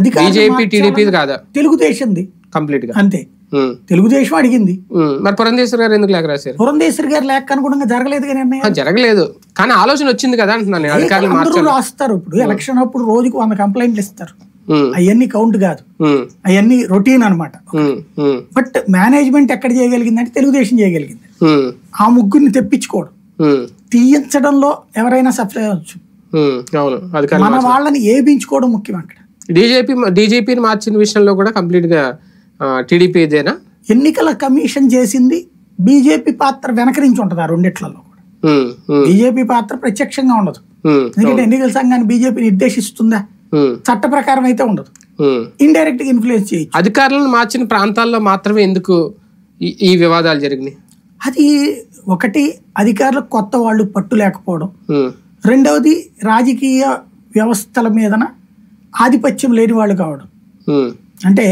BJP TDP కాదా, తెలుగుదేశంది complete గా అంతే. తెలుగుదేశం అడిగింది. మరి పురంధేశ్వరి గారు ఎందుకు లేఖ రాశారు? పురంధేశ్వరి గారు లేఖ అనుగుణంగా జరగలేదు కానీ నిర్ణయం జరగలేదు, కానీ ఆలోచన వచ్చింది కదా అంటున్నాను. అందరూ రాస్తారు. ఇప్పుడు ఎలక్షన్ అప్పుడు రోజుకు 100 కంప్లైంట్లు ఇస్తారు. అవన్నీ కౌంట్ కాదు, అవన్నీ రొటీన్ అనమాట. బట్ మేనేజ్మెంట్ ఎక్కడ చేయగలిగిందంటే తెలుగుదేశం చేయగలిగింది. ఆ ముగ్గురిని తెప్పించుకోవడం, తీయించడంలో ఎవరైనా సఫర్ అవ్వచ్చు. మన వాళ్ళని ఏపించుకోవడం ముఖ్యం. అక్కడ డీజీపీని మార్చిన విషయంలో కూడా కంప్లీట్ గా టీడీపీదేనా? ఎన్నికల కమిషన్ చేసింది బీజేపీ పాత్ర వెనక నుంచి ఉంటది. ఆ రెండిట్లలో కూడా బీజేపీ పాత్ర ప్రత్యక్షంగా ఉండదు. ఎందుకంటే ఎన్నికల సంఘాన్ని బీజేపీ నిర్దేశిస్తుందా? చట్ట ప్రకారం అయితే ఉండదు. ఇండైరెక్ట్ గా ఇన్ఫ్లుయెన్స్ చేయొచ్చు. అధికారులను మార్చిన ప్రాంతాల్లో మాత్రమే ఎందుకు ఈ వివాదాలు జరిగినాయి? అది ఒకటి, అధికారులకు కొత్త వాళ్ళు పట్టు లేకపోవడం. రెండవది, రాజకీయ వ్యవస్థల మీదన ఆధిపత్యం లేని వాళ్ళు కావడం. అంటే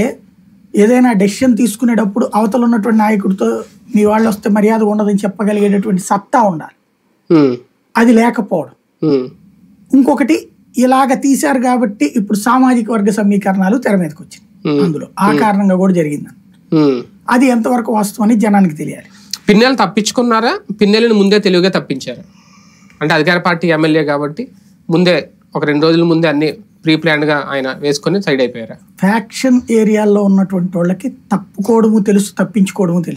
ఏదైనా డెసిషన్ తీసుకునేటప్పుడు అవతల ఉన్నటువంటి నాయకుడితో మీ వాళ్ళు వస్తే మర్యాద ఉండదని చెప్పగలిగేటటువంటి సత్తా ఉండాలి. అది లేకపోవడం. ఇంకొకటి, ఇలాగ తీశారు కాబట్టి ఇప్పుడు సామాజిక వర్గ సమీకరణాలు తెర మీదకి వచ్చింది. అందులో ఆ కారణంగా కూడా జరిగింది. అది ఎంతవరకు వాస్తవం అని జనానికి తెలియాలి. పిన్నెలు తప్పించుకున్నారా? పిన్నెలను ముందే తెలివిగా తప్పించారు అంటే అధికార పార్టీ ఎమ్మెల్యే కాబట్టి ముందే ఒక 2 రోజుల ముందే అన్ని ప్రీ ప్లాన్డ్ గా ఆయన వేసుకొని సైడ్ అయిపోయారా? ఫ్యాక్షన్ ఏరియాల్లో ఉన్నటువంటి వాళ్ళకి తప్పుకోవడము తెలుసు, తప్పించుకోవడము తెలుసు.